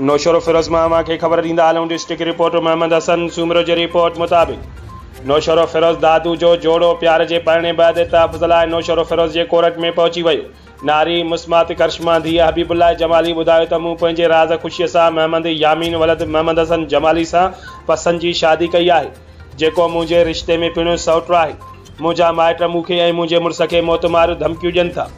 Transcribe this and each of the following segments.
नौशरो फिरोज़ मामा खे ख़बर ॾींदा हलूं। डिस्ट्रिक्ट रिपोर्टर मोहम्मद हसन सूमरो जी रिपोर्ट मुताबिक़ नौशरो फिरोज़ दादू जो जोड़ो प्यार जे पढ़ने बैदि तहफ़ुज़ लाइ नौशरो फिरोज़ जे कोर्ट में पहुची वियो। नारी मुस्मात करिश्मा धीअ हबीबुल्लाह जमाली ॿुधायो त मूं पंहिंजे राज़ ख़ुशीअ सां मोहम्मद यामीन वलद मोहम्मद हसन जमाली सां पसंदि जी शादी कई आहे, जेको मुंहिंजे रिश्ते में पिणु सौटु आहे। मुंहिंजा माइट मूंखे ऐं मुंहिंजे मुड़ुस खे मोतमार धमकियूं ॾियनि था।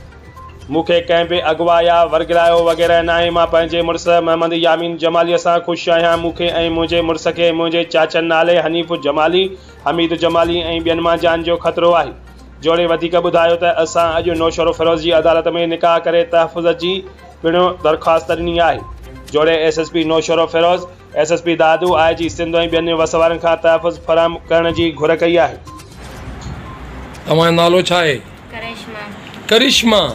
मूंखे कंहिं बि अगवा या वरगिरायो वग़ैरह न आहे। मां पंहिंजे मुड़ुस मोहम्मद यामीन जमालीअ सां ख़ुशि आहियां। मूंखे ऐं मुंहिंजे मुड़ुस खे मुंहिंजे चाचनि नाले हनीफ़ जमाली, हमीद जमाली ऐं ॿियनि मां जान जो ख़तरो आहे। जोड़े वधीक ॿुधायो त असां अॼु नौशरो फिरोज़ जी अदालत में निकाह करे तहफ़ुज़ जी पिणु दरख़्वास्त ॾिनी आहे। जोड़े एसएसपी नौशरो फिरोज़, एसएसपी दादू, आईजी सिंध ऐं ॿियनि वसवारनि खां तहफ़ुज़ फराहम करण जी घुर कई आहे। तव्हांजो नालो छा आहे? करिश्मा। करिश्मा?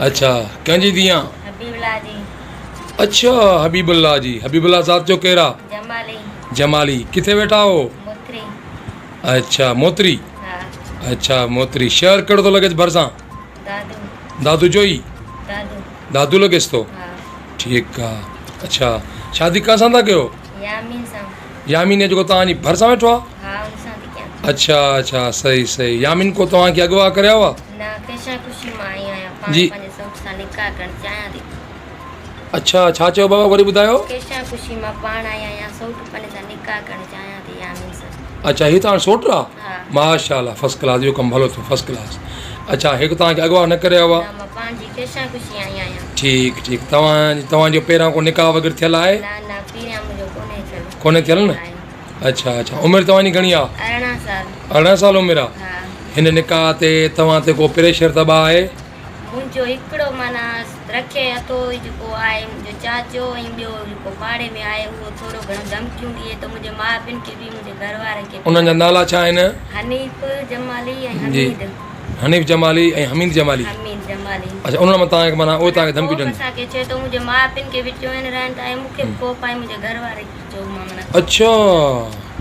अच्छा, कंहिंजी धीअ? हबीबुल्लाह जी। अच्छा, हबीबुल्लाह जी। हबीबुल्लाह ज़ात जो कहिड़ा? जमाली। जमाली। किथे वेठा हो? मोत्री। अच्छा, मोत्री। हाँ। अच्छा, मोत्री। शहर कहिड़ो थो लॻेसि भरिसां? दादू। दादू जो ई? दादू। दादू लॻेसि थो? हाँ। ठीकु आहे। अच्छा, शादी कंहिंसां था कयो? यामीन सां। यामीन जेको तव्हांजी भरिसां वेठो आहे? हाँ, उन सां थी कयां। अच्छा अच्छा, सही सही। यामीन को तव्हांखे अॻुवा करिया हुआ? न, केशा ख़ुशी मां आई आहियां। जी। पंहिंजे सौट सां निकाह करणु चाहियां थी। अच्छा, छा चयो बाबा, वरी ॿुधायो? केशा ख़ुशी मां पाण आई आहियां, सौट पंहिंजे सां निकाह करणु चाहियां थी यामीन सां। अच्छा, हीउ तव्हां सोट आहे? हाँ। माशाल्लाह, फर्स्ट क्लास। इहो कमु भलो थियो, फर्स्ट क्लास। अच्छा, हिकु तव्हांखे अॻुवा न करिया हुआ? न, मां पंहिंजी केशा ख़ुशी आई आहियां। ठीकु ठीकु। तव्हांजो पहिरियां को निकाह वग़ैरह थियल आहे? न न, पहिरियां मुंहिंजो कोन्हे थियलु। कोन्हे थियल न? अच्छा अच्छा। उमिरि तव्हांजी घणी आहे? 18 साल। 18 साल उमिरि आहे? हाँ। हिन निकाह ते तव्हां ते को प्रेशर त आहे? मुंहिंजो हिकिड़ो माना रखे हथो जेको आहे मुंहिंजो चाचो, ऐं ॿियो जेको पाड़े में आहे उहो थोरो घणो धमकियूं ॾिए त मुंहिंजे माउ पीउ खे बि मुंहिंजे घर वारे खे। उन्हनि जा नाला छा आहिनि? हनीफ़ जमाली ऐं जी। हमीद। हनीफ़ जमाली ऐं हमीद जमाली। हमीद जमाली। अच्छा, उन्हनि में तव्हांखे माना उहे तव्हांखे धमकी ॾियनि? असांखे चए थो मुंहिंजे माउ पीउ खे बि चवनि रहनि था, ऐं मूंखे बि कोप आहे मुंहिंजे घर वारे खे चयो माना। अच्छा,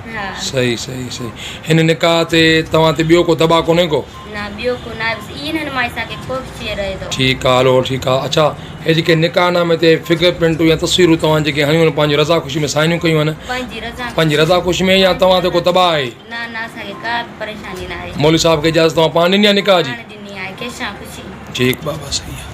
हा। सही सही सही। हिन निकाह ते तव्हां ते ॿियो को दॿा कोन्हे को? न, ॿियो को न आहे। इन्हनि मां असांखे कोप चई रहे थो। ठीकु आहे, हलो ठीकु आहे। अच्छा, हे जेके निकाहनामे ते फिगर प्रिंटूं या तस्वीरूं तव्हां जेके हणियूं आहिनि, पंहिंजी रज़ा ख़ुशी में साइनियूं कयूं आहिनि, पंहिंजी रज़ा ख़ुशी में, या तव्हां ते को दॿा आहे? न न, असांखे का बि परेशानी न आहे। मौलवी साहब खे इजाज़त तव्हां पाण ॾिनी आहे निकाह जी? पाण ॾिनी आहे, केशा ख़ुशी। ठीकु बाबा, सही आहे।